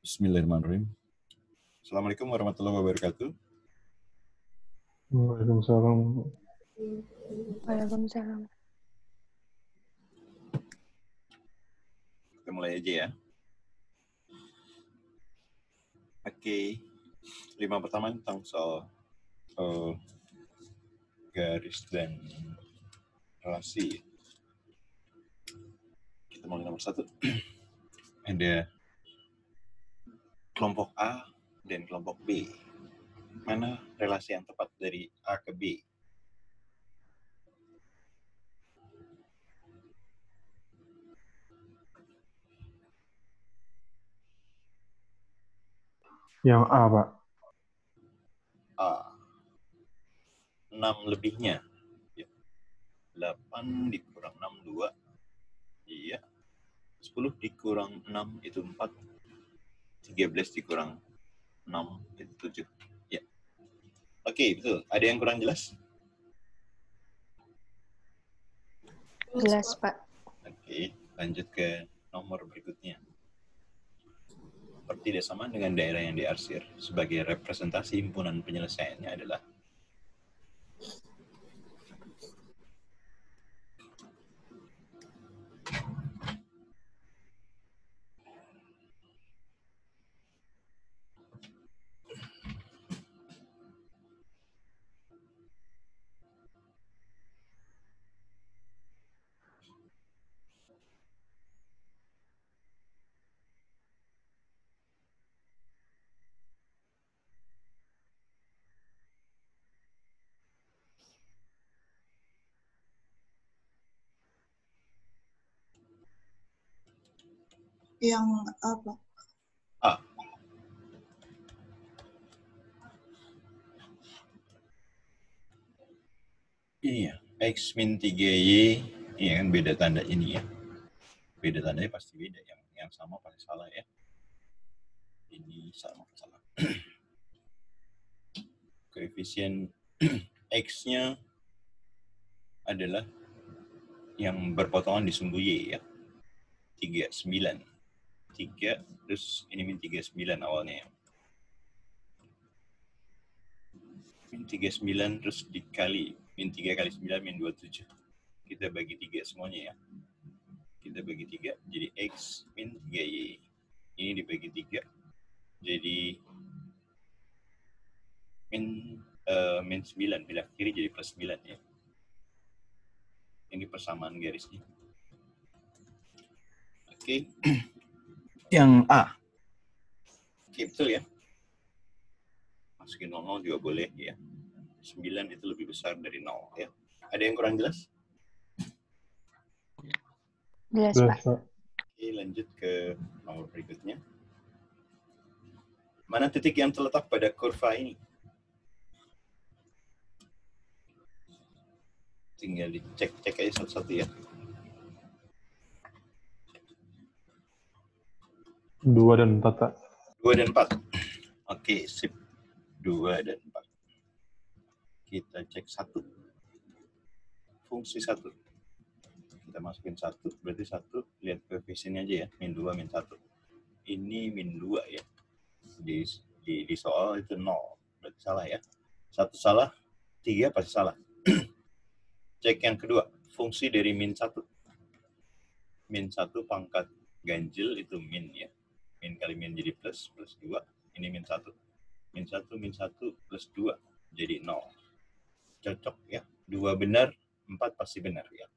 Bismillahirrahmanirrahim. Assalamualaikum warahmatullahi wabarakatuh. Waalaikumsalam. Waalaikumsalam. Kita mulai aja ya. Oke. 5 pertama tentang soal garis dan relasi. Kita mulai nomor 1. Ada kelompok A dan kelompok B. Mana relasi yang tepat dari A ke B? Yang A, Pak. A. 6 lebihnya. 8 dikurang 6, 2. Iya. 10 dikurang 6 itu 4. 13 dikurang 6 itu 7. Ya. Oke, betul. Ada yang kurang jelas? Jelas, Pak. Oke, lanjut ke nomor berikutnya. Tidak sama dengan daerah yang diarsir. Sebagai representasi himpunan penyelesaiannya adalah yang apa? A. Ini ya, X min 3Y, ini kan beda tanda ini ya. Beda tandanya pasti beda, yang sama pasti salah ya. Ini sama salah. Koefisien X-nya adalah yang berpotongan di sumbu Y ya. 39. 3, terus ini min 39 awalnya ya. Min 39 terus dikali min 3 kali 9 min 27. Kita bagi 3 semuanya ya. Kita bagi 3 jadi X min 3Y. Ini dibagi 3 jadi min 9 belah kiri jadi plus 9 ya. Ini persamaan garisnya. Oke. Yang A. Oke, betul ya. Masukin 00 juga boleh ya. 9 itu lebih besar dari 0 ya. Ada yang kurang jelas? Jelas, Jelas, Pak. Pak. Oke, lanjut ke nomor berikutnya. Mana titik yang terletak pada kurva ini? Tinggal dicek aja satu-satu ya. 2 dan 4, Pak. 2 dan 4. Oke, sip. 2 dan 4. Kita cek 1. Fungsi 1. Kita masukin 1, berarti 1, lihat koefisiennya aja ya. Min 2, min 1. Ini min 2 ya. Di soal itu 0. Berarti salah ya. 1 salah, 3 pasti salah. Cek yang kedua. Fungsi dari min 1. Min 1 pangkat ganjil itu min ya. Min kali min jadi plus 2. Ini min 1. Min 1 plus 2 jadi 0. Cocok ya. 2 benar, 4 pasti benar ya.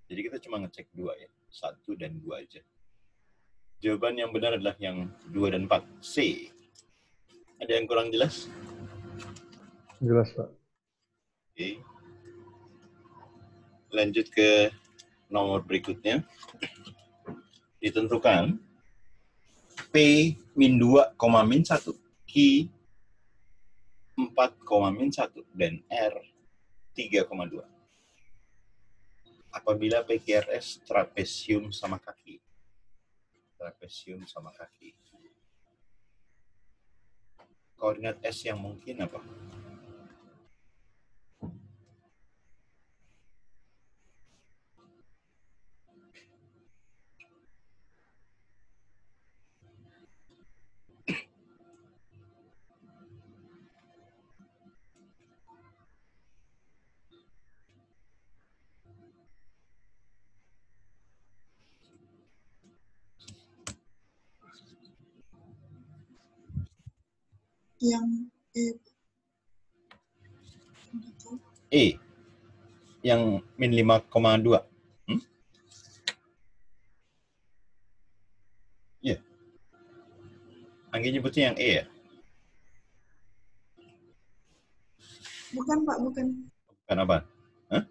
Jadi kita cuma ngecek 2 ya. 1 dan 2 aja. Jawaban yang benar adalah yang 2 dan 4. C. Ada yang kurang jelas? Jelas, Pak. Oke. Lanjut ke nomor berikutnya. Ditentukan P min 2, min 1. Q 4, min 1. Dan R 3,2. Apabila PQRS trapesium sama kaki. Trapesium sama kaki. Koordinat S yang mungkin apa? Yang nggak tahu. E. Yang min 5,2. Iya. Anggi nyebutnya yang E ya? Bukan Pak, bukan. Bukan apa? Hah?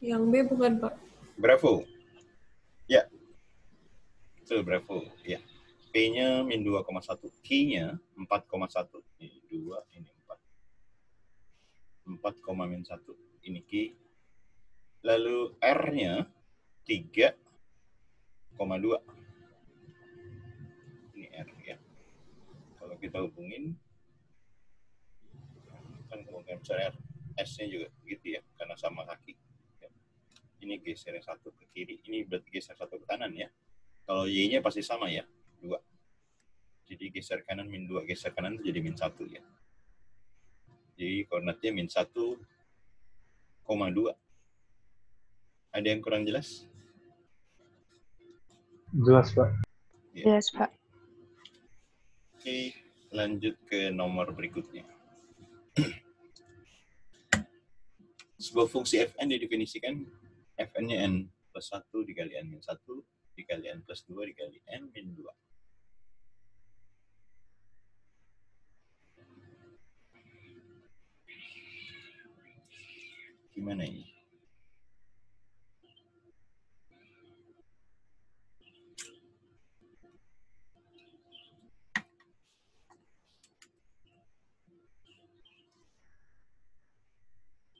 Yang B bukan, Pak. Bravo. Ya. Betul, Bravo. Ya. P-nya min 2,1. Q-nya 4,1. Ini 2, ini 4. 4, min 1. Ini Q. Lalu R-nya 3,2. Ini R ya. Kalau kita hubungin, kan kemungkinan besar R. S-nya juga gitu ya, karena sama kaki. Ya. Ini geser yang satu ke kiri. Ini berarti geser satu ke kanan ya. Kalau Y-nya pasti sama ya, 2. Jadi geser kanan min 2, geser kanan itu jadi min 1 ya. Jadi koordinatnya min 1,2. Ada yang kurang jelas? Jelas, Pak. Ya. Jelas, Pak. Oke, lanjut ke nomor berikutnya. Sebuah fungsi fn didefinisikan fn-nya n plus 1 dikali n min 1 dikali n plus 2 dikali n min 2. Gimana ini?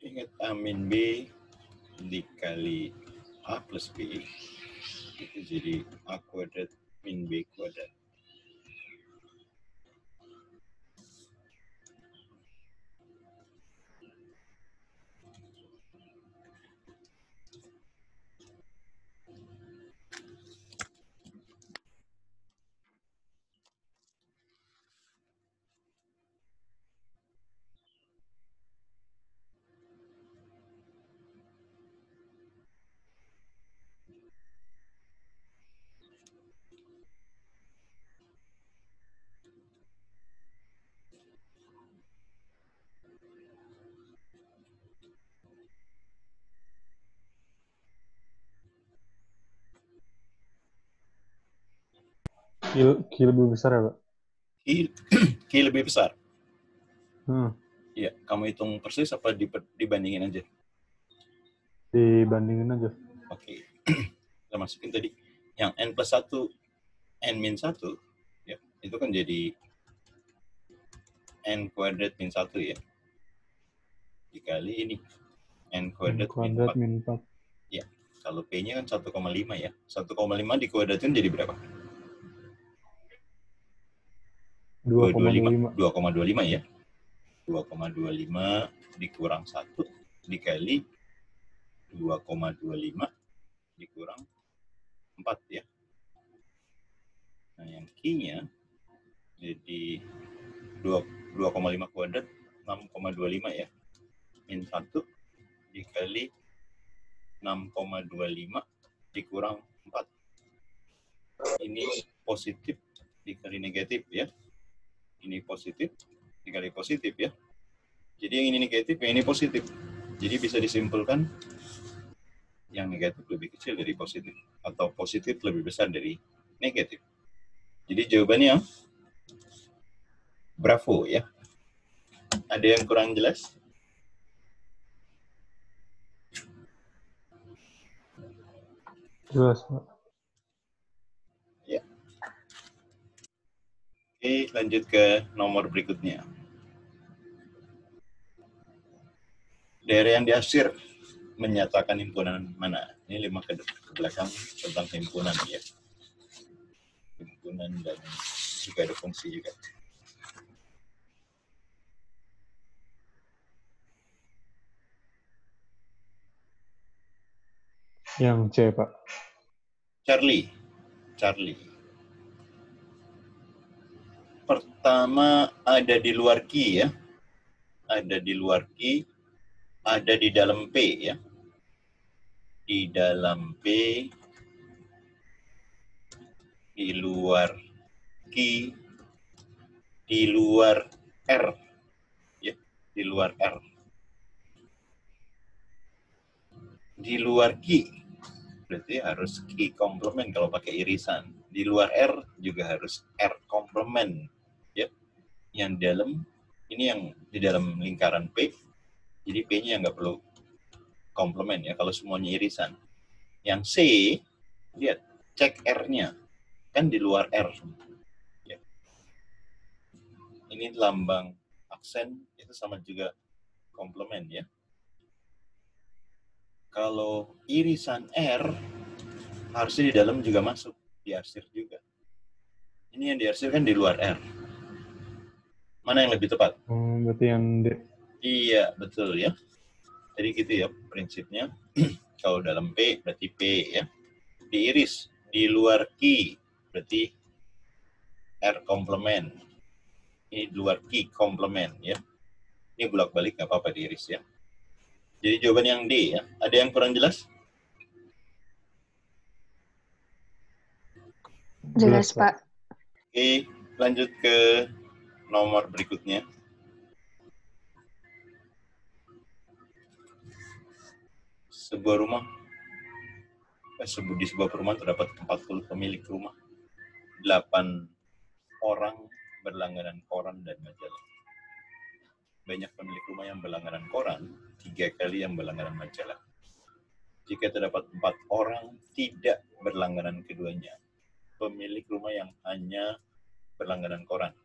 Ingat A min B dikali A plus B itu jadi A kuadrat min B kuadrat. Q lebih besar ya, Pak? Q lebih besar. Iya, kamu hitung persis apa dibandingin aja? Dibandingin aja. Oke. Kita masukin tadi yang n plus 1, n min 1, ya, itu kan jadi n kuadrat min 1 ya. Dikali ini, n kuadrat min 4. Ya, kalau P-nya kan 1,5 ya. 1,5 dikuadratin jadi berapa? 2,25. 2,25 ya. 2,25 dikurang 1 dikali 2,25 dikurang 4 ya. Nah, yang Q-nya jadi 2,5 kuadrat 6,25 ya. Min 1 dikali 6,25 dikurang 4. Ini positif dikali negatif ya. Ini positif dikali positif ya. Jadi yang ini negatif, yang ini positif. Jadi bisa disimpulkan yang negatif lebih kecil dari positif. Atau positif lebih besar dari negatif. Jadi jawabannya bravo ya. Ada yang kurang jelas? Jelas, Pak. Ya. Oke, lanjut ke nomor berikutnya. Daerah yang diaksir menyatakan himpunan mana? Ini 5 ke belakang tentang himpunan ya. Himpunan dan juga ada fungsi juga. Yang C, Pak. Charlie. Pertama ada di luar Q ya. Ada di luar Q, ada di dalam P ya. Di dalam P, di luar Q, di luar R ya, di luar R. Di luar Q berarti harus Q komplement kalau pakai irisan. Di luar R juga harus R komplement ya. Yang dalam ini yang di dalam lingkaran P, jadi P-nya nggak perlu komplement ya kalau semuanya irisan. Yang C, lihat cek R-nya kan di luar R ya. Ini lambang aksen itu sama juga komplement ya. Kalau irisan R harusnya di dalam juga masuk, diarsir juga. Ini yang diarsir kan di luar R. Mana yang lebih tepat? Berarti yang D. Iya, betul ya. Jadi gitu ya prinsipnya. Kalau dalam P berarti P ya. Diiris di luar Q berarti R komplement. Ini di luar Q komplement ya. Ini bolak-balik nggak apa-apa diiris ya. Jadi jawaban yang D ya. Ada yang kurang jelas? Jelas, Pak. Oke, lanjut ke nomor berikutnya. Sebuah rumah, di sebuah perumahan terdapat 40 pemilik rumah. 8 orang berlangganan koran dan majalah. Banyak pemilik rumah yang berlangganan koran, 3 kali yang berlangganan majalah. Jika terdapat 4 orang tidak berlangganan keduanya, pemilik rumah yang hanya berlangganan koran.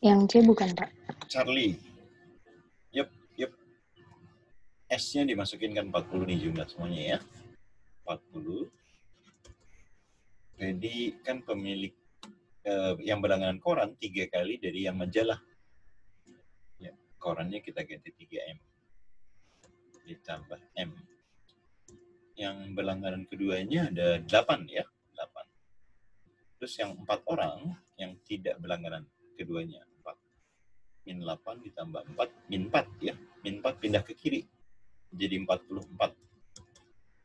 Yang C bukan, Pak. Charlie. Yep. S-nya dimasukin kan 40 nih jumlah semuanya ya. 40. Jadi kan pemilik yang berlangganan koran 3 kali dari yang majalah. Ya, korannya kita ganti 3M. Ditambah M. Yang berlangganan keduanya ada 8 ya. 8. Terus yang 4 orang yang tidak berlangganan keduanya. 4. Min 8 ditambah 4. Min 4 ya. Min 4 pindah ke kiri. Jadi 44.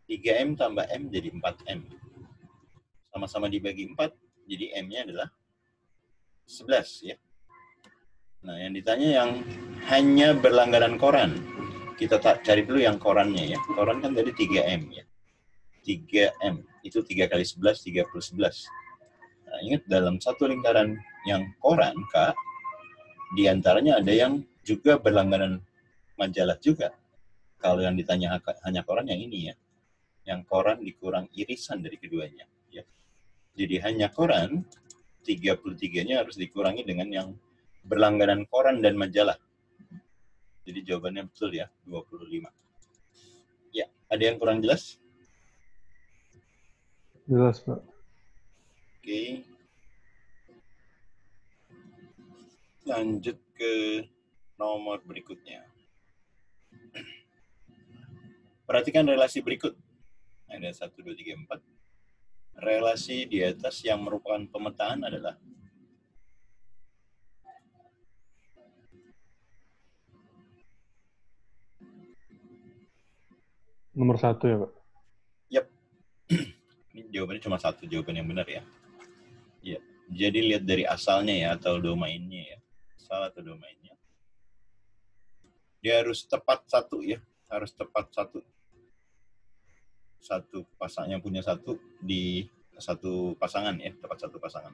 3M tambah M jadi 4M. Sama-sama dibagi 4, jadi M-nya adalah 11 ya. Nah, yang ditanya yang hanya berlangganan koran. Kita cari dulu yang korannya ya. Koran kan tadi 3M ya. 3M, itu 3 kali 11, 30 11. Nah, ingat dalam satu lingkaran yang koran, Kak, diantaranya ada yang juga berlangganan majalah juga. Kalau yang ditanya hanya koran yang ini ya. Yang koran dikurang irisan dari keduanya. Ya. Jadi hanya koran, 33-nya harus dikurangi dengan yang berlangganan koran dan majalah. Jadi jawabannya betul ya, 25. Ya, ada yang kurang jelas? Jelas, Pak. Oke. Lanjut ke nomor berikutnya. Perhatikan relasi berikut. Ada 1, 2, 3, 4. Relasi di atas yang merupakan pemetaan adalah Nomor 1 ya, Pak? Yap. Ini Jawabannya cuma satu, jawaban yang benar ya. Ya, jadi lihat dari asalnya ya, atau domainnya ya. Asal atau domainnya. Dia harus tepat satu ya, harus tepat satu. Satu pasangnya punya satu di satu pasangan ya, tepat satu pasangan.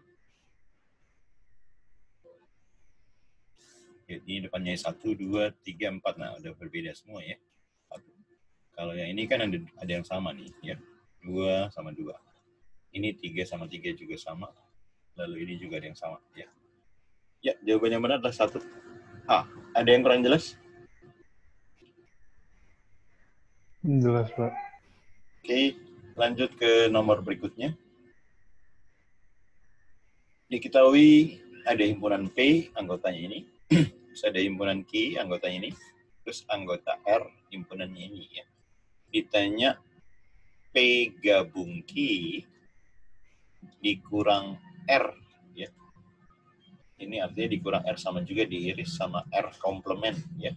Jadi depannya 1, 2, 3, 4. Nah, udah berbeda semua ya. Satu. Kalau yang ini kan ada yang sama nih ya. 2 sama 2. Ini 3 sama 3 juga sama. Lalu ini juga ada yang sama ya. Ya, jawabannya benar adalah 1. Ada yang kurang jelas? Jelas, Pak. Oke, lanjut ke nomor berikutnya. Diketahui ada himpunan P, anggotanya ini. Terus ada himpunan Q, anggotanya ini. Terus anggota R, himpunannya ini ya. Ditanya P gabung Q dikurang R ya. Ini artinya dikurang R sama juga diiris sama R komplement ya.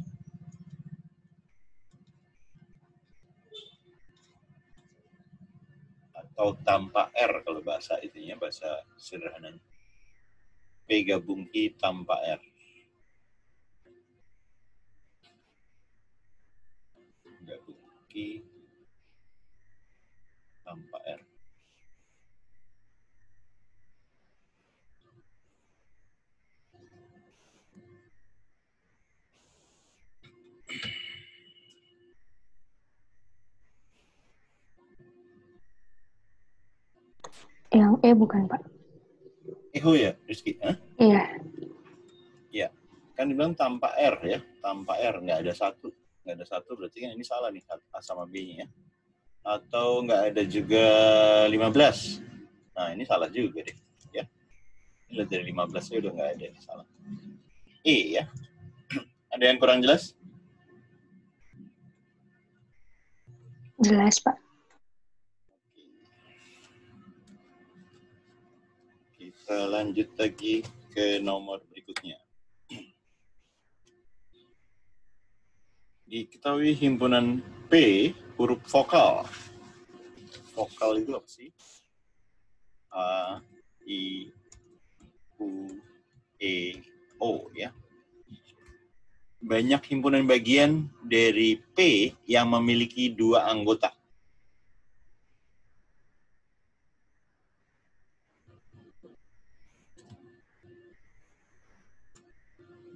Atau tanpa R kalau bahasa itunya, bahasa sederhananya. P gabung Q tanpa R. Gabung Q tanpa R. Yang E bukan, Pak. Oh ya, Rizky. Iya. Ya, kan dibilang tanpa R ya, tanpa R, nggak ada satu. Nggak ada satu berarti kan ini salah nih, A sama B-nya ya. Atau nggak ada juga 15. Nah, ini salah juga deh. Ya. Ini dari 15 udah nggak ada, ini salah. E ya. Ada yang kurang jelas? Jelas, Pak. Kita lanjut lagi ke nomor berikutnya. Diketahui himpunan P huruf vokal. Vokal itu apa sih? A, I, U, E, O ya. Banyak himpunan bagian dari P yang memiliki 2 anggota.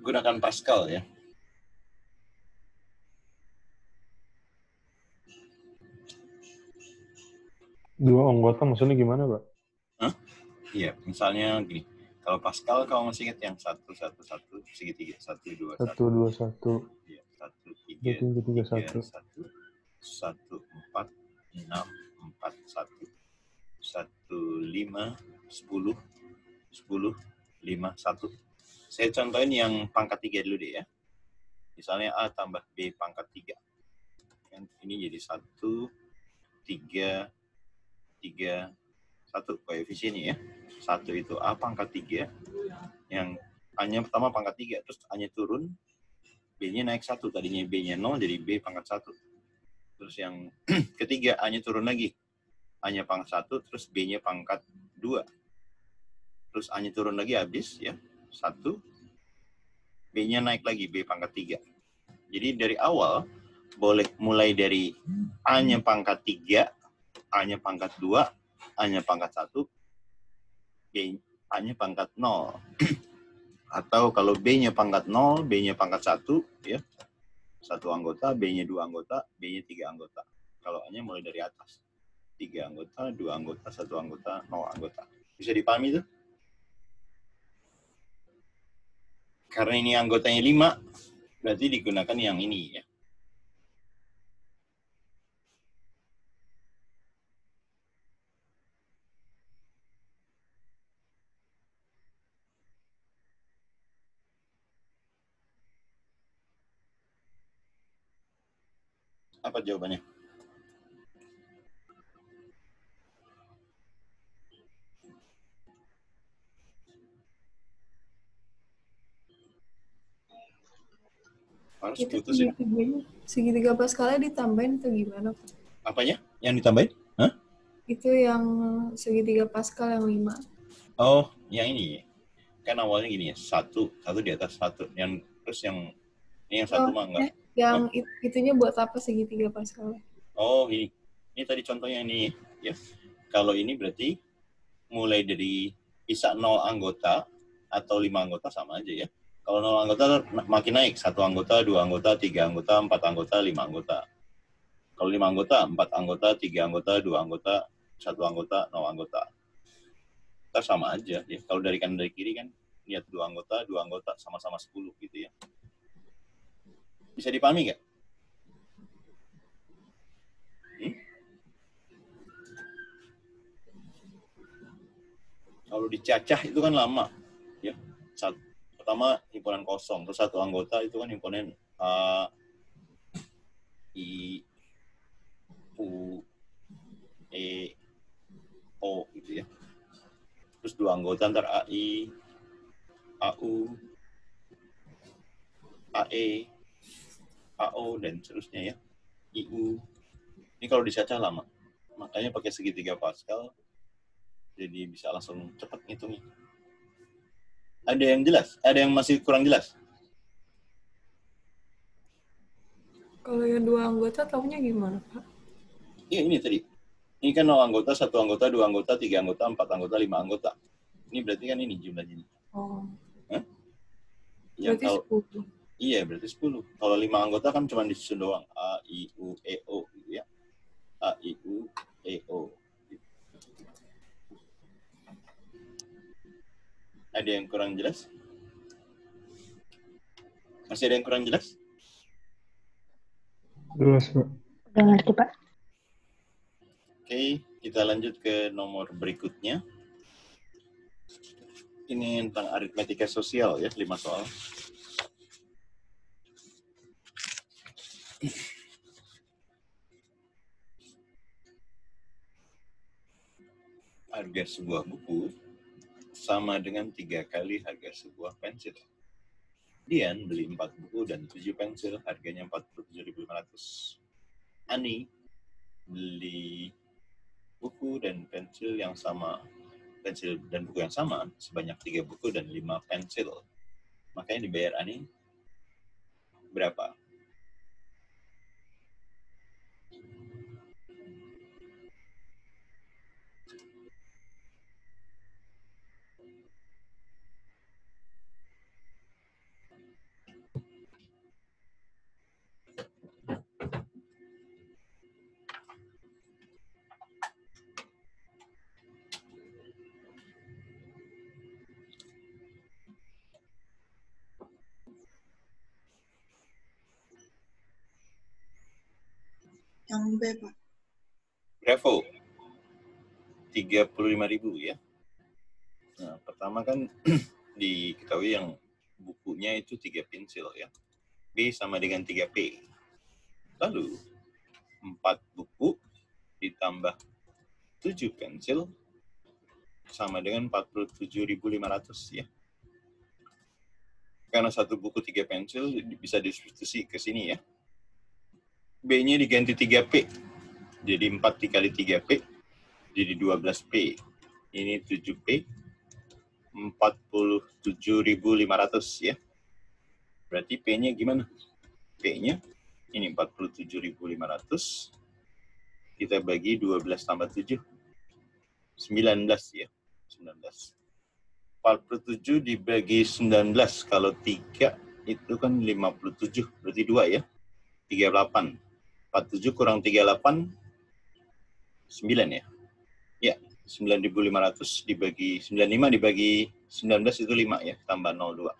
Gunakan Pascal ya. Dua anggota maksudnya gimana, Pak? Iya, misalnya gini. Kalau Pascal kalau masih ingat yang 1, 1, 1, segitiga. 1, 2, 1. 1, 2, 1. Iya, 1, 3, 3, 3, 1. 1, 4, 6, 4, 1. 1, 5, 10, 10, 5, 1. Saya contohin yang pangkat 3 dulu deh ya. Misalnya A tambah B pangkat 3. Ini jadi 1, 3, 3, 1 koefisiennya ya. 1 itu A pangkat 3. Yang A-nya pertama pangkat 3. Terus A-nya turun. B-nya naik 1. Tadinya B-nya 0 jadi B pangkat 1. Terus yang ketiga A-nya turun lagi. A-nya pangkat 1. Terus B-nya pangkat 2. Terus A-nya turun lagi habis ya. 1. B-nya naik lagi, B pangkat 3. Jadi dari awal, boleh mulai dari A-nya pangkat 3, A-nya pangkat 2, A-nya pangkat 1, A-nya pangkat 0. Atau kalau B-nya pangkat 0, B-nya pangkat 1, ya. 1 anggota, B-nya 2 anggota, B-nya 3 anggota. Kalau A-nya mulai dari atas. 3 anggota, 2 anggota, 1 anggota, 0 anggota. Bisa dipahami itu? Karena ini anggotanya 5, berarti digunakan yang ini ya. Apa jawabannya? Harus Itu putus ya. segitiga Pascalnya ditambahin atau gimana, Pak? Apanya? Yang ditambahin? Hah? Itu yang segitiga Pascal yang 5. Oh, yang ini. Kan awalnya gini ya, satu di atas satu. Terus yang ini yang satu mah enggak. Yang itunya buat apa segitiga Pascal? Oh, ini. Ini tadi contohnya ini ya. Kalau ini berarti mulai dari bisa 0 anggota atau 5 anggota sama aja ya. Kalau 0 anggota makin naik, 1 anggota, 2 anggota, 3 anggota, 4 anggota, 5 anggota. Kalau 5 anggota, 4 anggota, 3 anggota, 2 anggota, 1 anggota, 0 anggota. Kita sama aja ya. Kalau dari kanan dari kiri kan lihat 2 anggota sama-sama 10 gitu ya. Bisa dipahami nggak? Kalau dicacah itu kan lama ya. Pertama himpunan kosong, terus 1 anggota itu kan himpunan A, I, U, E, O gitu ya. Terus 2 anggota antar AI, AU, AE, AO, dan seterusnya ya. IU. Ini kalau dicacah lama. Makanya pakai segitiga Pascal, jadi bisa langsung cepat ngitungnya. Ada yang jelas? Ada yang masih kurang jelas? Kalau yang 2 anggota taunya gimana, Pak? Iya, ini tadi. Ini kan 0 anggota, 1 anggota, 2 anggota, 3 anggota, 4 anggota, 5 anggota. Ini berarti kan ini jumlahnya. Oh. Hah? Berarti 10. Iya, berarti 10. Kalau 5 anggota kan cuma disusun doang. A, I, U, E, O. Gitu ya. A, I, U, E, O. Gitu. Ada yang kurang jelas? Masih ada yang kurang jelas? Jelas, Pak. Udah ngerti, Pak. Oke, kita lanjut ke nomor berikutnya. Ini tentang aritmetika sosial ya, 5 soal. Harga sebuah buku sama dengan 3 kali harga sebuah pensil. Dian beli 4 buku dan 7 pensil, harganya 47.500. Ani beli buku dan pensil yang sama, pensil dan buku yang sama sebanyak 3 buku dan 5 pensil. Makanya dibayar Ani berapa? Yang B, Pak. Bravo. 35.000 ya. Nah, pertama kan diketahui yang bukunya itu 3 pensil ya. B sama dengan 3P. Lalu 4 buku ditambah 7 pensil sama dengan 47.500 ya. Karena satu buku 3 pensil bisa disubstitusi ke sini ya. B-nya diganti 3P. Jadi 4 dikali 3P jadi 12P. Ini 7P. 47.500 ya. Berarti P-nya gimana? P-nya ini 47.500. Kita bagi 12 tambah 7. 19 ya. 19. 47 dibagi 19. Kalau 3 itu kan 57. Berarti 2 ya. 38. 47 kurang 38. 9 ya. Ya. 9.500 dibagi 95 dibagi 19 itu 5 ya. Tambah 02.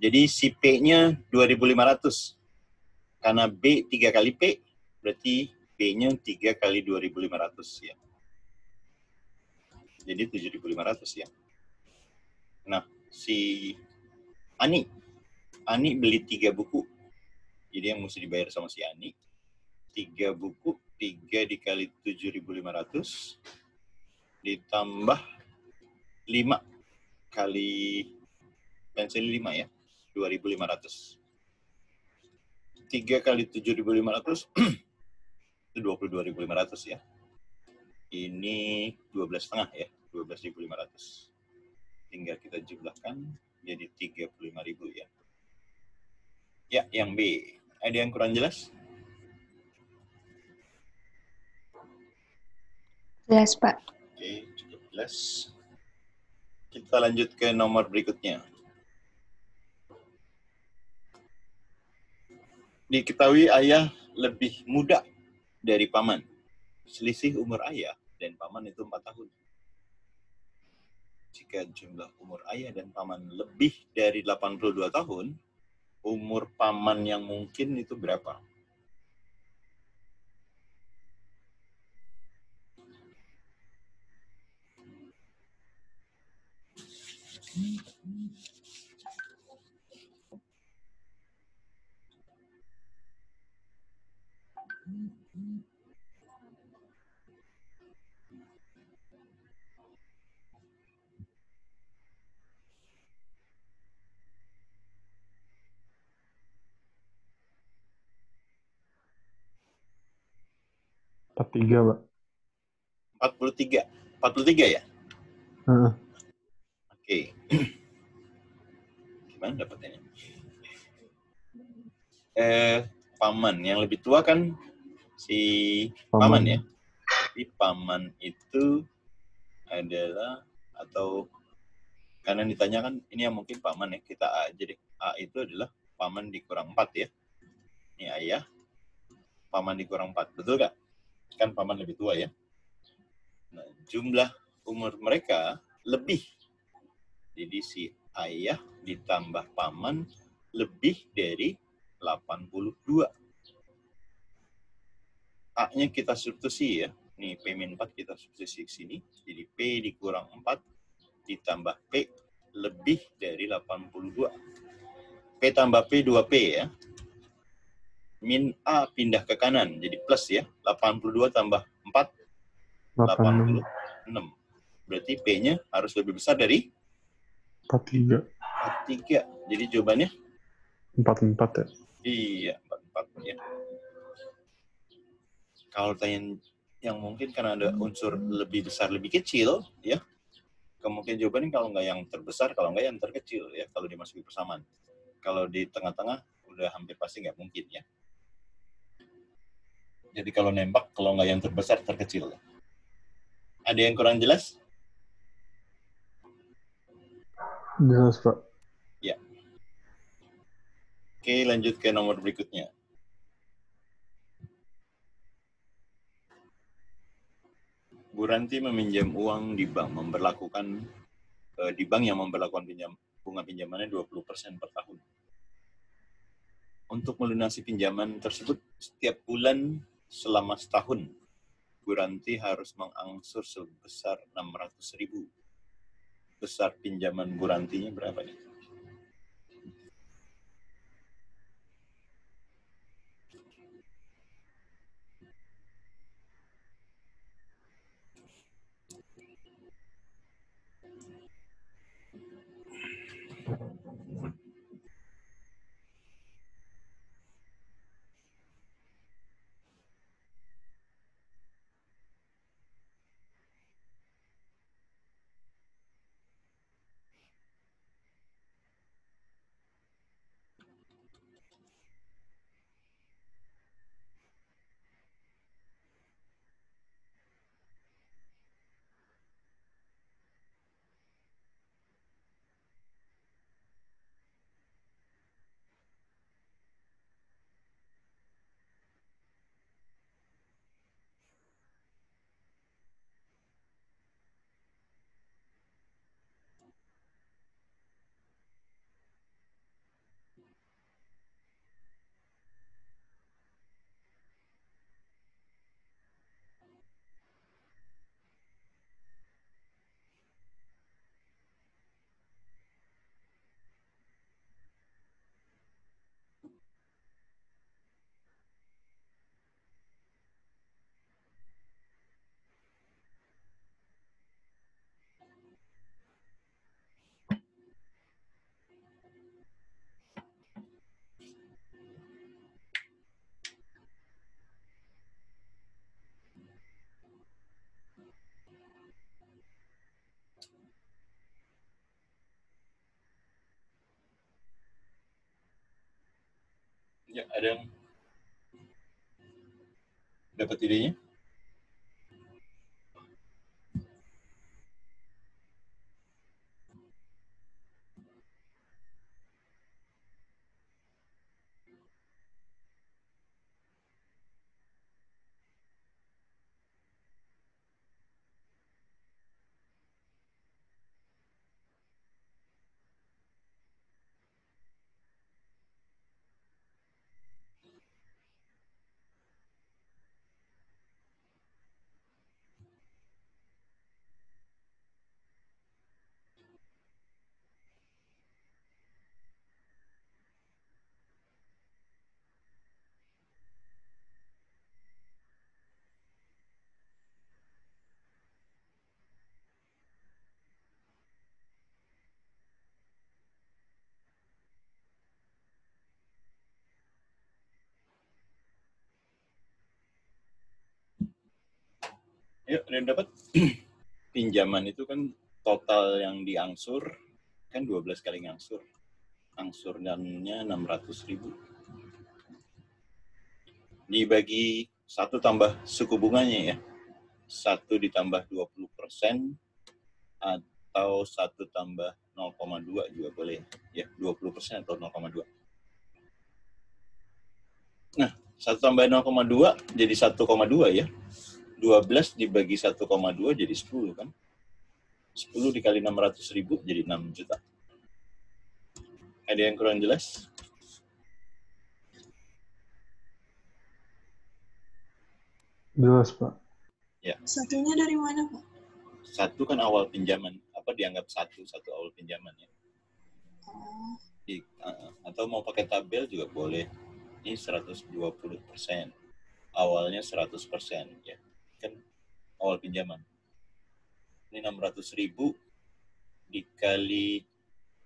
Jadi si P-nya 2.500. Karena B 3 kali P, berarti B-nya 3 kali 2.500 ya. Jadi 7.500 ya. Nah, si Ani beli 3 buku. Jadi yang mesti dibayar sama si Ani, 3 buku, 3 dikali 7.500, ditambah 5 kali pensil 5 ya, 2.500. 3 kali 7.500 itu 22.500 ya. Ini 12,5 ya, 12.500. Tinggal kita jumlahkan jadi 35.000 ya. Ya, yang B. Ada yang kurang jelas? Jelas, Pak. Oke, cukup jelas. Kita lanjut ke nomor berikutnya. Diketahui ayah lebih muda dari paman. Selisih umur ayah dan paman itu 4 tahun. Jika jumlah umur ayah dan paman lebih dari 82 tahun, umur paman yang mungkin itu berapa? Empat tiga, Pak. 43. 43 ya? Heeh. Oke. Gimana dapetnya? Paman yang lebih tua kan si paman ya. Tapi paman itu adalah, atau karena ditanyakan ini yang mungkin paman ya, kita A aja deh. A itu adalah paman dikurang 4 ya. Ini ayah, paman dikurang 4. Betul nggak? Kan paman lebih tua ya. Nah, jumlah umur mereka lebih. Jadi si ayah ditambah paman lebih dari 82. A-nya kita substitusi ya. Nih, P-4 kita substitusi ke sini. Jadi P dikurang 4 ditambah P lebih dari 82. P tambah P 2P ya. Min A pindah ke kanan. Jadi plus ya. 82 tambah 4, 86. Berarti P-nya harus lebih besar dari 43. 43. Jadi jawabannya? 44 ya? Iya, 44 ya. Kalau tanya yang mungkin karena ada unsur lebih besar, lebih kecil, ya, kemungkinan jawabannya kalau nggak yang terbesar, kalau nggak yang terkecil, ya, kalau dimasuki persamaan. Kalau di tengah-tengah, udah hampir pasti nggak mungkin, ya. Jadi kalau nembak, kalau nggak yang terbesar, terkecil. Ada yang kurang jelas? Jelas, Pak. Ya. Oke, lanjut ke nomor berikutnya. Bu Ranti meminjam uang di bank, di bank yang memperlakukan bunga pinjamannya 20% per tahun. Untuk melunasi pinjaman tersebut setiap bulan selama setahun, Bu Ranti harus mengangsur sebesar 600.000. Besar pinjaman Bu Rantinya berapa nih? Ya, ada yang dapat idenya? Ya, ada yang dapat? Pinjaman itu kan total yang diangsur kan 12 kali ngangsur. Angsurannya 600.000. Dibagi 1 tambah suku bunganya ya. 1 ditambah 20% atau 1 tambah 0,2 juga boleh. Ya, 20% atau 0,2. Nah, 1 tambah 0,2 jadi 1,2 ya. 12 dibagi 1,2 jadi 10 kan. 10 dikali 600.000 jadi 6 juta. Ada yang kurang jelas? Jelas, Pak. Ya. Satunya dari mana, Pak? 1 kan awal pinjaman. Apa dianggap 1 awal pinjaman ya. Oh, Atau mau pakai tabel juga boleh. Ini 120%. Awalnya 100% ya. Kan awal pinjaman. Ini 600.000 dikali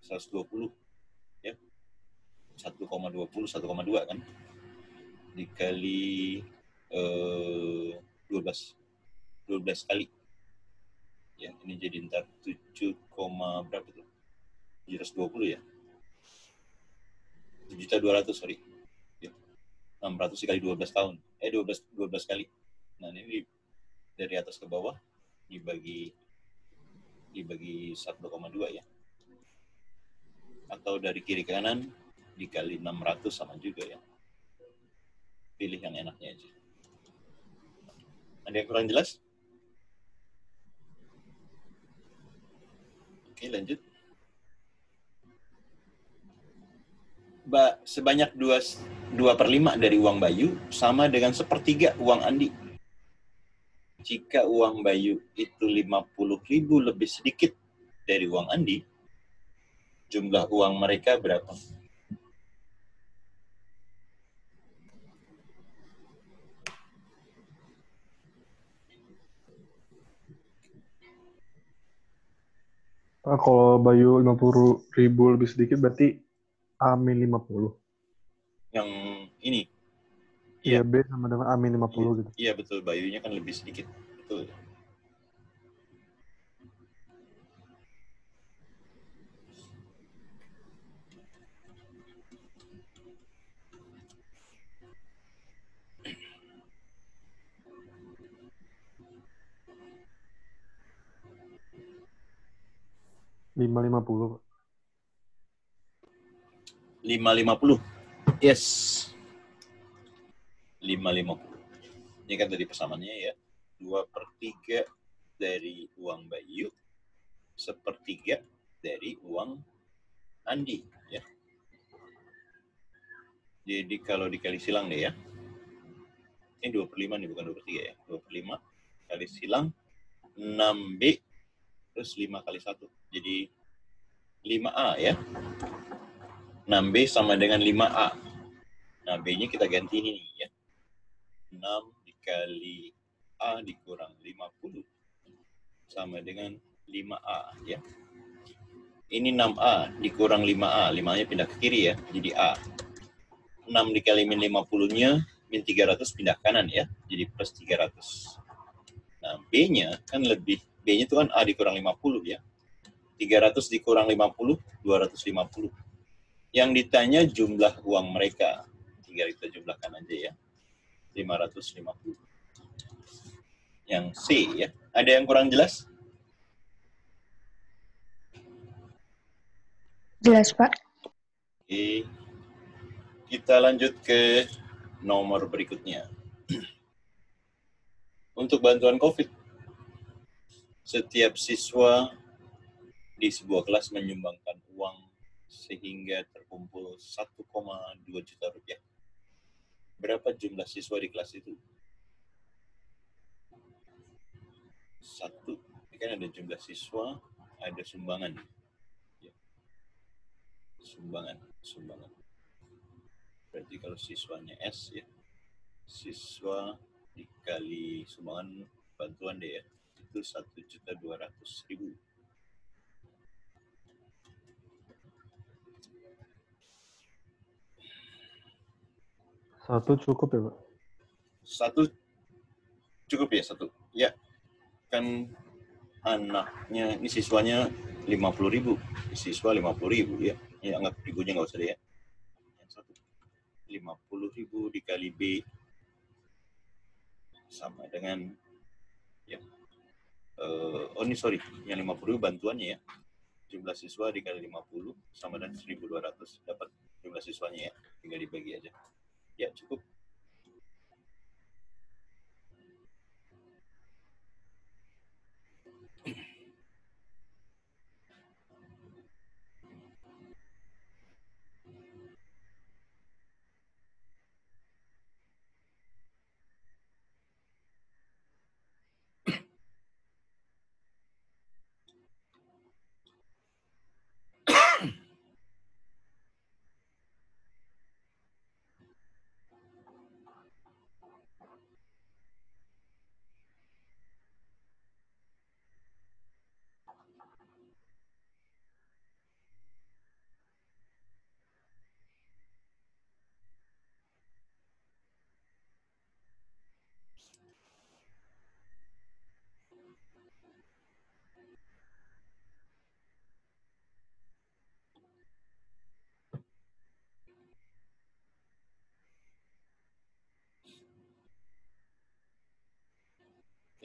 120 ya. 1,20 1,2 kan. Dikali 12 kali. Ya, ini jadi ntar 7, berapa tuh? 720 ya. 7.200.000 sorry. Ya. 600 dikali 12 tahun. 12 kali. Nah, ini dari atas ke bawah dibagi 1,2 ya. Atau dari kiri ke kanan dikali 600 sama juga ya. Pilih yang enaknya aja. Ada yang kurang jelas? Oke, lanjut. Sebanyak 2/5 dari uang Bayu sama dengan 1/3 uang Andi. Jika uang Bayu itu 50.000 lebih sedikit dari uang Andi, jumlah uang mereka berapa? Pak, kalau Bayu 50.000 lebih sedikit berarti A-50. Yang ini? Iya, B sama dengan A-50 gitu. Iya, betul. Bayunya kan lebih sedikit. Betul. $5.50. 5.50. Yes. 5.50. Ini kan tadi persamaannya ya. 2/3 dari uang Bayu, 1/3 dari uang Andi ya. Jadi kalau dikali silang deh ya. Ini 2/5 nih, bukan 2/3 ya. 2/5 kali silang 6B terus 5 kali 1. Jadi 5A ya. 6B sama dengan 5A. Nah, B-nya kita ganti ini nih ya. 6 dikali A dikurang 50 sama dengan 5A ya. Ini 6A dikurang 5A. 5-nya pindah ke kiri ya, jadi A. 6 dikali min 50-nya, min 300 pindah kanan ya, jadi plus 300. Nah, B-nya kan lebih, B-nya itu kan A dikurang 50 ya. 300 dikurang 50, 250. Yang ditanya jumlah uang mereka. tinggal kita jumlahkan aja ya. 550. Yang C ya. Ada yang kurang jelas? Jelas, Pak. Oke. Kita lanjut ke nomor berikutnya. Untuk bantuan COVID, setiap siswa di sebuah kelas menyumbangkan uang sehingga terkumpul 1,2 juta rupiah. Berapa jumlah siswa di kelas itu? 1. Ini kan ada jumlah siswa, ada sumbangan. Ya. Sumbangan. Berarti kalau siswanya S ya, siswa dikali sumbangan bantuan deh ya, itu 1.200.000. Satu cukup ya, Pak? Satu cukup ya, satu. Ya, kan anaknya, ini siswanya 50.000. Siswa 50.000 ya. Ya, anggap ribunya nggak usah deh ya. Yang satu. 50.000 dikali B sama dengan ya. Ini sorry, yang 50.000 bantuannya ya. Jumlah siswa dikali 50 sama dengan 1.200, dapat jumlah siswanya ya. Tinggal dibagi aja. Ya, cukup.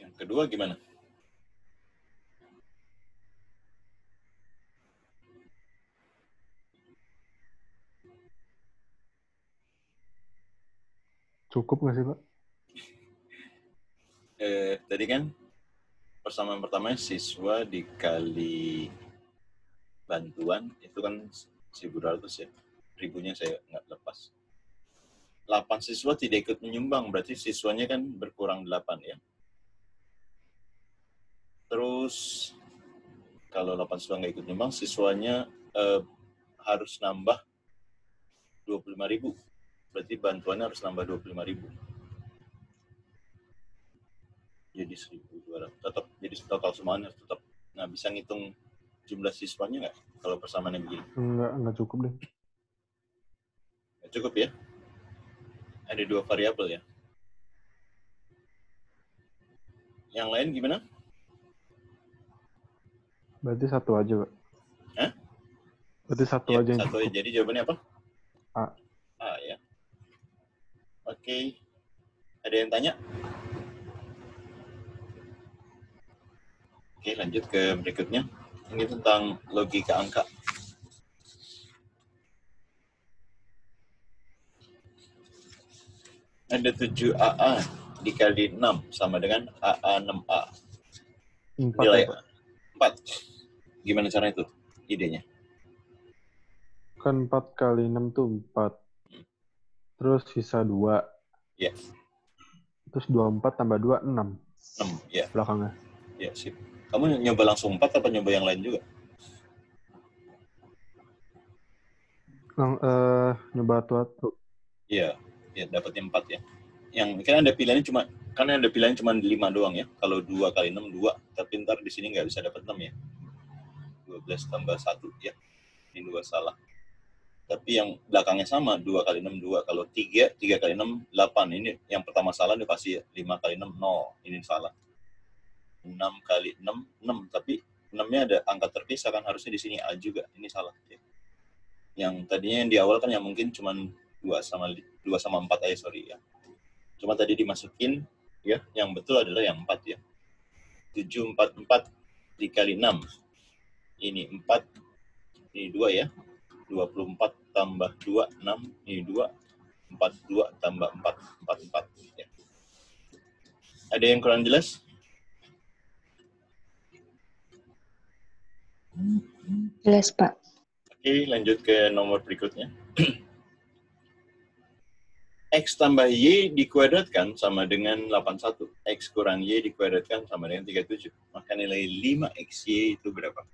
Yang kedua gimana? Cukup nggak sih, Pak? Tadi kan persamaan pertama siswa dikali bantuan itu kan 1.200 ya. Ribunya saya nggak lepas. 8 siswa tidak ikut menyumbang, berarti siswanya kan berkurang 8 ya. Terus kalau 8 siswa nggak ikut menyumbang, siswanya harus nambah 25.000. Berarti bantuannya harus nambah 25.000. Jadi 1.200. Tetap jadi total semuanya tetap. Nah, bisa ngitung jumlah siswanya nggak kalau persamaannya begini? Nggak cukup deh. Nggak cukup ya? Ada 2 variabel ya. Yang lain gimana? Berarti satu aja, Pak. Hah? Berarti satu Ya, aja yang satu cukup. aja. Jadi jawabannya apa? A. A ya. Oke. Ada yang tanya? Oke, lanjut ke berikutnya. Ini tentang logika angka. Ada 7AA dikali 6 sama dengan AA 6A. 4 Nilai ya, Pak? 4. Gimana cara itu? Idenya? Kan 4 kali 6 tuh 4. Terus sisa 2. Ya. Terus 24 tambah 2, 6. 6, ya. Belakangnya. Ya, sip. Kamu nyoba langsung 4 apa nyoba yang lain juga? Nyoba atu-atu. Iya, ya dapatnya 4 ya. Yang kan ada pilihannya cuma 5 doang ya. Kalau 2 kali 6 2, tapi ntar di sini nggak bisa dapat 6 ya. 12 tambah 1 ya. Ini 2 salah. Tapi yang belakangnya sama, 2 kali 6 2. Kalau 3 kali 6 8. Ini yang pertama salah ini pasti 5 kali 6 0. Ini salah. 6 kali 6 6, tapi 6-nya ada angka terpisah kan, harusnya di sini A juga. Ini salah ya. Yang tadinya yang di awal kan yang mungkin cuma 2 sama 4 aja, sorry ya. Cuma tadi dimasukin ya, yang betul adalah yang 4 ya. 744 dikali 6. Ini 4, ini 2 ya. 24 tambah 2, 6, ini 2. 42 tambah 4, 44 ya. Ada yang kurang jelas? Jelas, Pak. Oke, lanjut ke nomor berikutnya. X tambah Y dikuadratkan sama dengan 81. X kurang Y dikuadratkan sama dengan 37. Maka nilai 5XY itu berapa?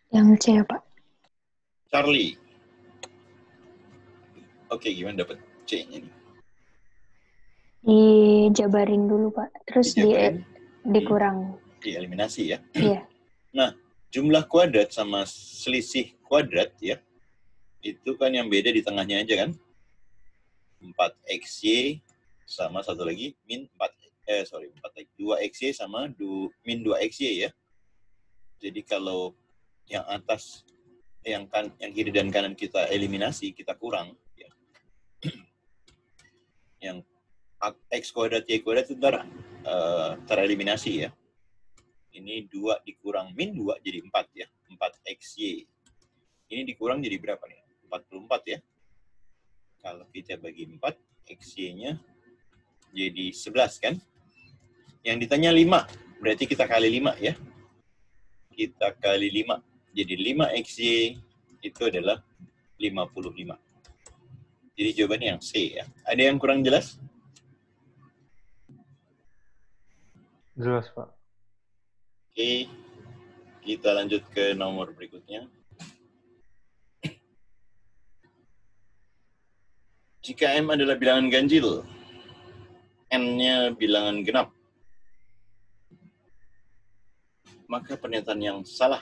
Yang C ya, Pak. Charlie. Oke, gimana dapat C-nya nih? Dijabarin dulu, Pak. Terus Dijabarin, dikurang. dieliminasi ya. Iya. Nah, jumlah kuadrat sama selisih kuadrat ya, itu kan yang beda di tengahnya aja kan. 4XY sama satu lagi min 2XY sama min 2XY ya. Jadi kalau yang atas, yang kiri dan kanan kita eliminasi, kita kurang ya. Yang X kuadrat Y kuadrat itu tereliminasi ya. Ini 2 dikurang min 2 jadi 4 ya. 4XY. Ini dikurang jadi berapa nih? 44 ya. Kalau kita bagi 4, XY-nya jadi 11 kan? Yang ditanya 5, berarti kita kali 5 ya. Kita kali 5. Jadi 5XY itu adalah 55. Jadi jawabannya yang C ya. Ada yang kurang jelas? Jelas, Pak. Oke. Kita lanjut ke nomor berikutnya. Jika M adalah bilangan ganjil, N-nya bilangan genap, maka pernyataan yang salah.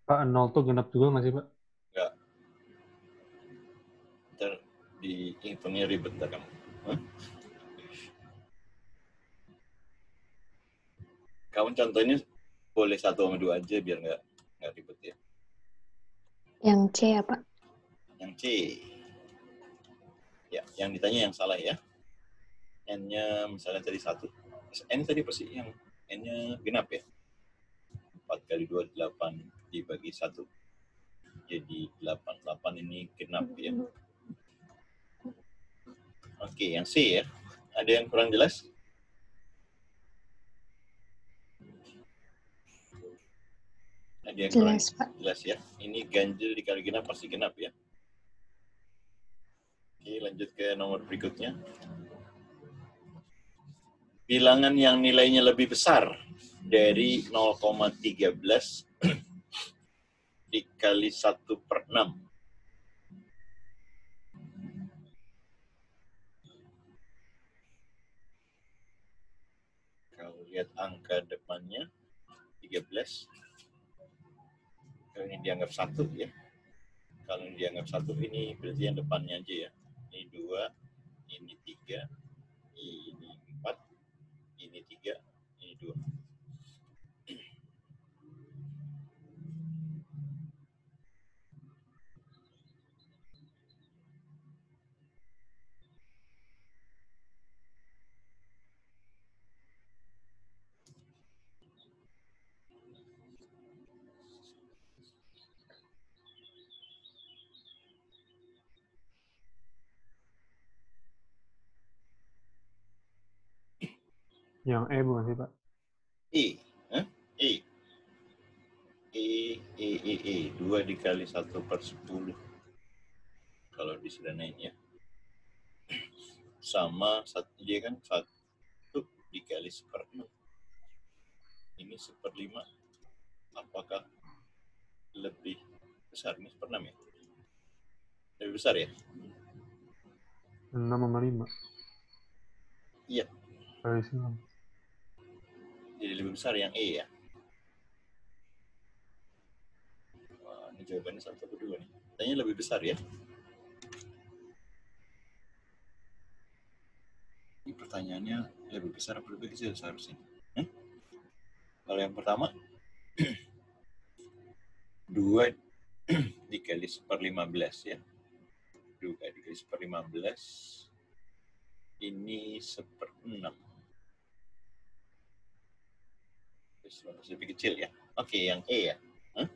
Pak, 0 tuh genap juga nggak sih, Pak? Enggak. Ntar dihitungnya ribet ntar kamu. Hah? Kamu contohnya boleh 1 sama 2 aja biar nggak ribet ya. Yang C ya, Pak. Yang C. Ya, yang ditanya yang salah ya. N-nya misalnya tadi 1. N tadi apa sih? Yang N-nya genap ya. 4 kali 2, 8 dibagi 1. Jadi 8 ini genap ya. Oke, yang C ya. Ada yang kurang jelas? Ada yang kurang Jelas, Pak. jelas ya. Ini ganjil dikali genap pasti genap ya. Oke, lanjut ke nomor berikutnya. Bilangan yang nilainya lebih besar dari 0,13 dikali 1/6. Kalau lihat angka depannya 13, kalau ini dianggap 1 ya. Kalau ini dianggap 1, ini berarti yang depannya aja ya. Ini 2, ini 3, ini 4, ini 3, ini 2. Yang E bukan sih, Pak? E. Hah? E. 2 dikali 1/10. Kalau disederhanain ya. Sama dia kan 1 dikali 1/6. Ini 1/5. Apakah lebih besar? Ini 1/6 ya? Lebih besar ya? 6 sama 5. Iya. Kali 9. Jadi lebih besar yang E ya? Wah, ini jawabannya 1 atau 2 nih. Tanya lebih besar ya? Ini pertanyaannya lebih besar apa lebih kecil seharusnya? Kalau yang pertama, 2 dikali 1/15 ya. 2 dikali 1/15 ini 1/6. Terus lebih kecil ya. Oke, yang E ya.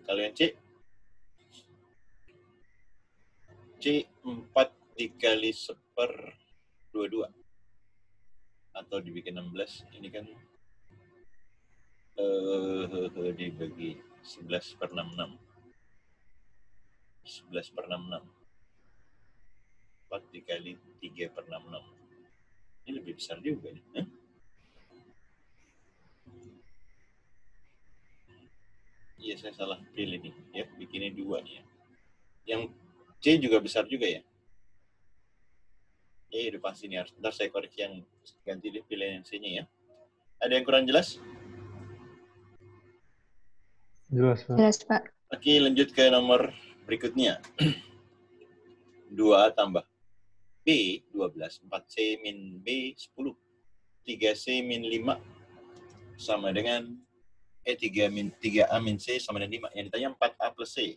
Kalau yang C? C 4 dikali 1/22. Atau dibikin 16. Ini kan dibagi 11/66. 11/66. 4 dikali 3/66. Ini lebih besar juga nih. Iya, saya salah pilih nih. Ya, bikinnya 2 nih ya. Yang C juga besar juga ya? Udah pasti nih. Ntar saya koreksi yang ganti pilih yang C-nya ya. Ada yang kurang jelas? Jelas, Pak. Jelas, Pak. Oke, lanjut ke nomor berikutnya. 2A tambah B 12, 4C min B 10, 3C min 5 sama dengan 3A min C sama dengan 5. Yang ditanya 4A plus C.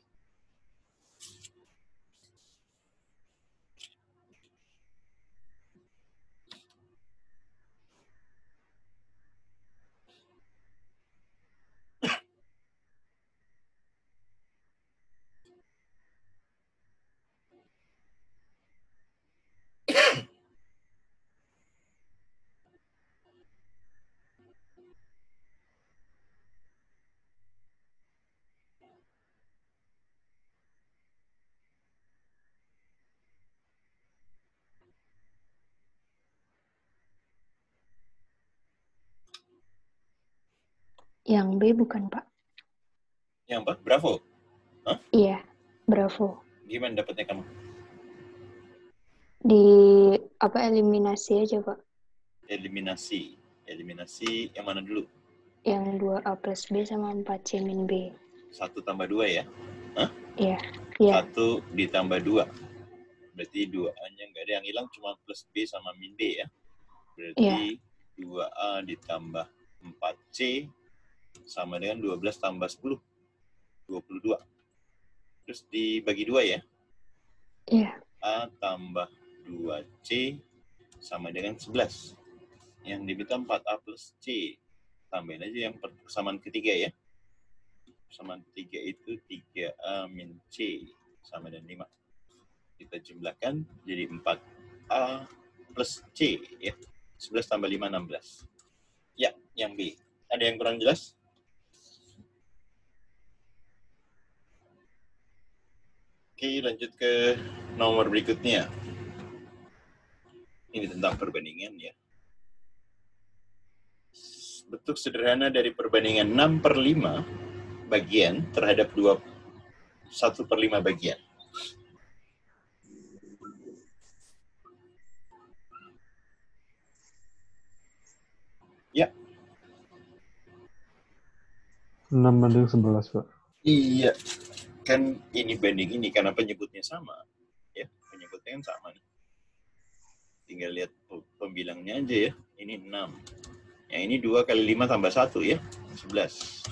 Yang B bukan, Pak? Yang apa? Bravo. Iya, Bravo. Gimana dapetnya kamu? Di eliminasi aja, Pak. Eliminasi. Eliminasi yang mana dulu? Yang 2A plus B sama 4C min B. 1 tambah 2 ya? Iya. Iya. 1 ditambah 2. Berarti 2A-nya nggak ada yang hilang, cuma plus B sama min B ya. Berarti 2A ditambah 4C sama dengan 12 tambah 10. 22. Terus dibagi 2 ya? Iya. A tambah 2C sama dengan 11. Yang diminta 4A plus C. Tambahin aja yang persamaan ketiga ya. Persamaan ketiga itu 3A min C sama dengan 5. Kita jumlahkan jadi 4A plus C ya. 11 tambah 5, 16. Ya, yang B. Ada yang kurang jelas? Oke, lanjut ke nomor berikutnya. Ini tentang perbandingan ya. Bentuk sederhana dari perbandingan 6/5 bagian terhadap 1/5 bagian. Ya. 6/11, Pak. Iya. Kan ini banding ini karena penyebutnya sama. Ya, penyebutnya kan sama nih. Tinggal lihat pembilangnya aja ya. Ini 6. Yang ini 2 kali 5 tambah 1 ya. 11.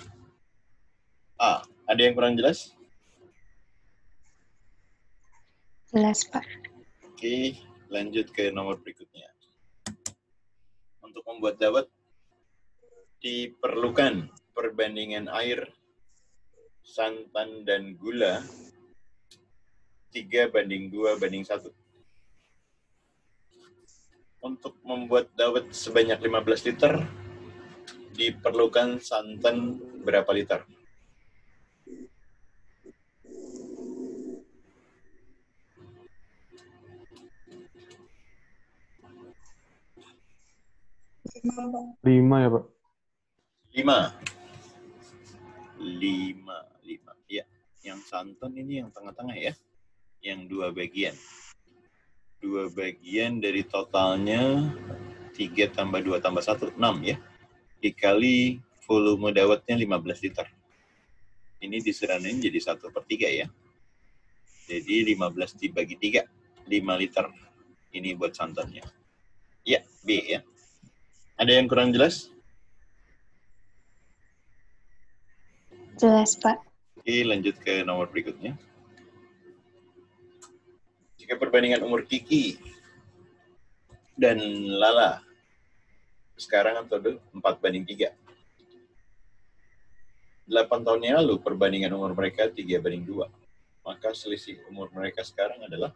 Ada yang kurang jelas? Jelas, Pak. Oke, lanjut ke nomor berikutnya. Untuk membuat dawet diperlukan perbandingan air, santan, dan gula 3:2:1. Untuk membuat dawet sebanyak 15 liter, diperlukan santan berapa liter? Bang. 5 ya, Pak? 5. Ya, yang santan ini yang tengah-tengah ya. Yang 2 bagian. 2 bagian dari totalnya 3 tambah 2 tambah 1, 6 ya. Dikali volume dawetnya 15 liter. Ini diseranin jadi 1/3 ya. Jadi 15 dibagi 3, 5 liter. Ini buat santannya. Ya, B ya. Ada yang kurang jelas? Jelas, Pak. Oke, lanjut ke nomor berikutnya. Jika perbandingan umur Kiki dan Lala sekarang atau 4:3. 8 tahun yang lalu perbandingan umur mereka 3:2. Maka selisih umur mereka sekarang adalah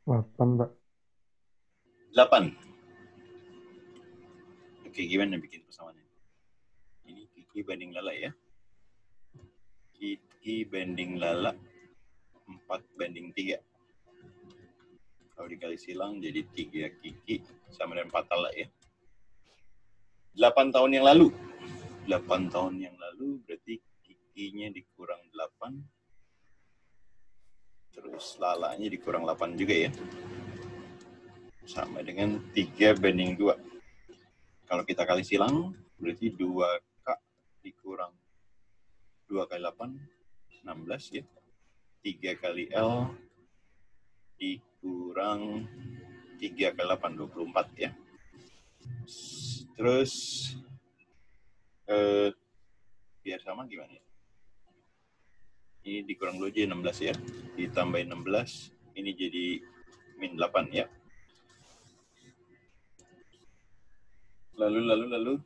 Delapan, Pak. 8. Oke, gimana bikin persamaannya? Ini Kiki banding Lala ya. Kiki banding Lala 4:3. Kalau dikali silang jadi 3 Kiki sama dengan 4 Lala ya. 8 tahun yang lalu. 8 tahun yang lalu berarti Kikinya dikurang 8. Terus Lalanya dikurang 8 juga ya. Sama dengan 3:2. Kalau kita kali silang, berarti 2K dikurang 2 kali 8, 16 ya. 3 kali L dikurang 3 kali 8, 24 ya. Terus, biar sama gimana ya? Ini dikurang dulu aja 16 ya. Ditambahin 16, ini jadi min 8 ya. Lalu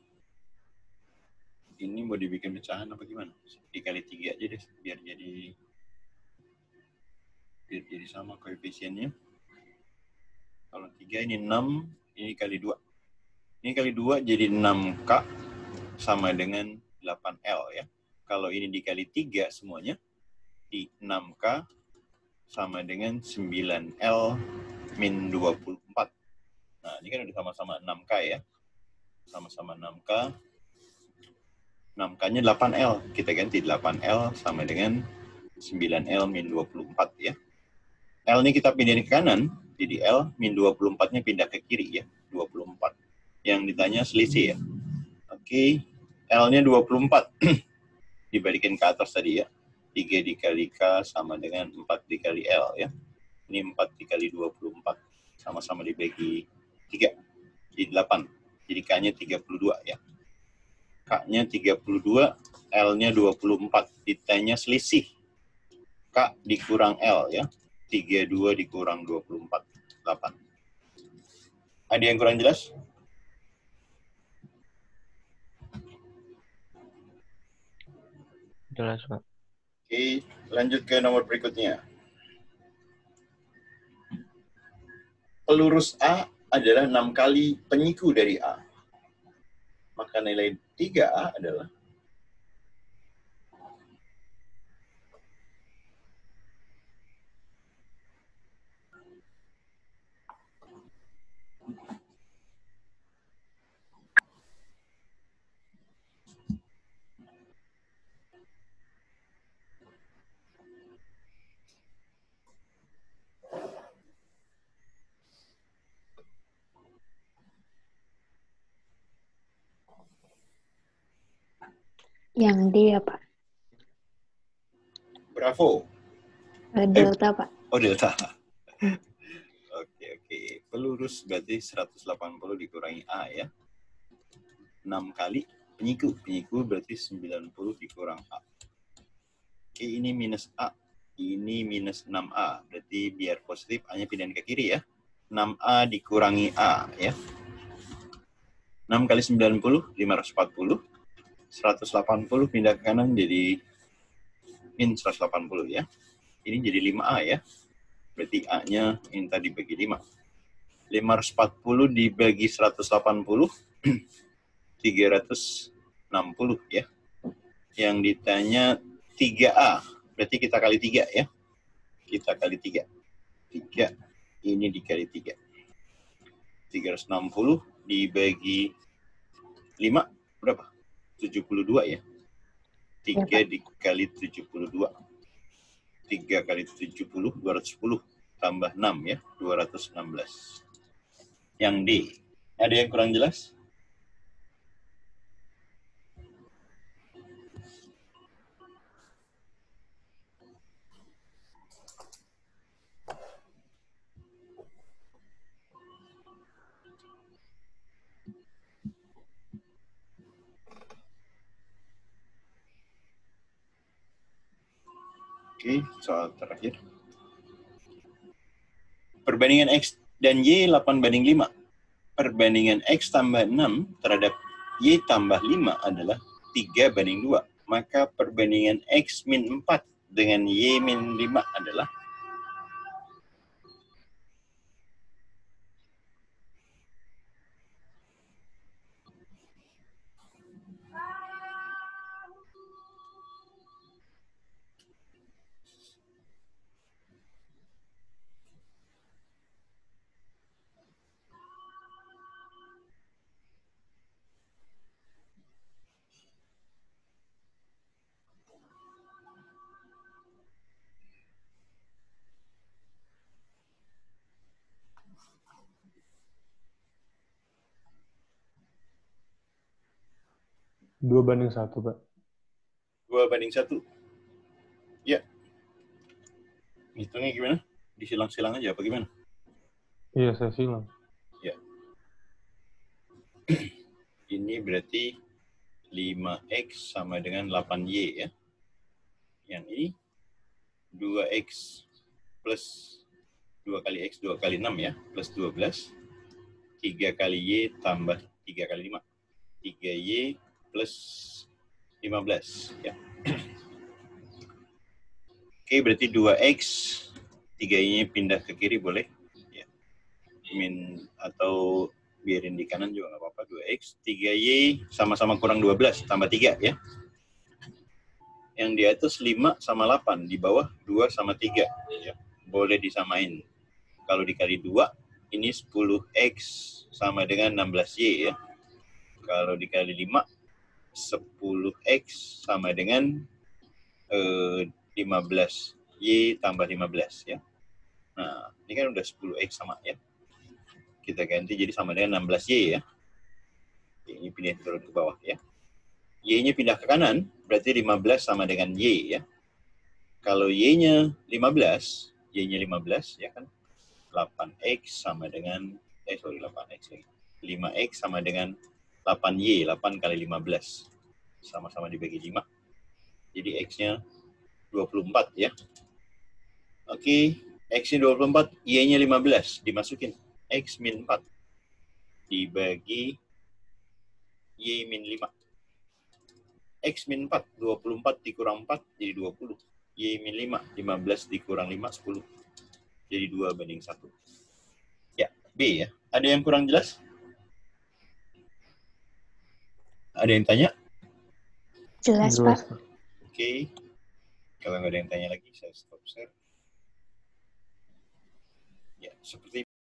ini mau dibikin pecahan apa gimana? Dikali 3 aja deh biar jadi sama koefisiennya. Kalau 3 ini 6, ini kali 2. Ini kali 2 jadi 6K sama dengan 8L ya. Kalau ini dikali 3 semuanya, di 6K sama dengan 9L min 24. Nah, ini kan udah sama-sama 6K ya. Sama-sama 6K. 6K-nya 8L. Kita ganti 8L sama dengan 9L min 24 ya. L ini kita pindahin ke kanan, jadi L min 24-nya pindah ke kiri ya, 24. Yang ditanya selisih ya. Oke, L-nya 24. Dibalikin ke atas tadi ya. 3 dikali K sama dengan 4 dikali L ya. Ini 4 dikali 24. Sama-sama dibagi 3. Jadi 8. Jadi K-nya 32 ya. K-nya 32, L-nya 24. Ditanya selisih. K dikurang L ya. 32 dikurang 24. 8. Ada yang kurang jelas? Jelas, Pak. Oke, lanjut ke nomor berikutnya. Pelurus A adalah 6 kali penyiku dari A. Maka nilai 3A adalah Yang D ya, Pak. Bravo. Delta, Pak. Oh, delta. Oke. Pelurus berarti 180 dikurangi A ya. 6 kali penyiku. Penyiku berarti 90 dikurang A. Oke, ini minus A. Ini minus 6A. Berarti biar positif A-nya pindahin ke kiri ya. 6A dikurangi A, ya. 6 kali 90, 540. 180 pindah ke kanan jadi min 180, ya. Ini jadi 5A, ya. Berarti A-nya ini tadi bagi 5. 540 dibagi 180, 360, ya. Yang ditanya 3A, berarti kita kali 3, ya. Kita kali 3. 3, ini dikali 3. 360 dibagi 5, berapa? 72, ya. 3 dikali 72. 3 kali 70, 210. Tambah 6, ya. 216. Yang D. Ada yang kurang jelas? Oke, soal terakhir. Perbandingan X dan Y 8:5. Perbandingan X tambah 6 terhadap Y tambah 5 adalah 3:2. Maka perbandingan X min 4 dengan Y min 5 adalah Dua banding satu, Pak. 2:1. Ya. Hitungnya gimana? Disilang-silang aja apa gimana? Iya, saya silang. Ya. Ini berarti 5X sama dengan 8Y, ya. Yang ini 2X plus 2 kali X 2 kali 6, ya. Plus 12. 3 kali Y tambah 3 kali 5. 3Y plus 15, ya. Oke, berarti 2X, 3Y pindah ke kiri boleh. Ya. Min atau biarin di kanan juga nggak apa-apa. 2X, 3Y sama-sama kurang 12, tambah 3, ya. Yang di atas 5 sama 8, di bawah 2 sama 3. Ya. Boleh disamain. Kalau dikali 2, ini 10X sama dengan 16Y, ya. Kalau dikali 5, 10X sama dengan 15Y tambah 15, ya. Nah, ini kan udah 10X sama, ya. Kita ganti jadi sama dengan 16Y, ya. Ini pindah turun ke bawah, ya. Y-nya pindah ke kanan, berarti 15 sama dengan Y, ya. Kalau Y-nya 15, Y-nya 15, ya kan. 8X sama dengan, 8X lagi. 5X sama dengan 8Y, 8 kali 15. Sama-sama dibagi 5. Jadi X-nya 24, ya. Oke, X-nya 24, Y-nya 15. Dimasukin. X min 4. Dibagi Y min 5. X min 4, 24 dikurang 4, jadi 20. Y min 5, 15 dikurang 5, 10. Jadi 2:1. Ya, B, ya. Ada yang kurang jelas? Ada yang tanya? Jelas, Jelas, Pak. Pak. Oke. Kalau nggak ada yang tanya lagi, saya stop share. Ya, seperti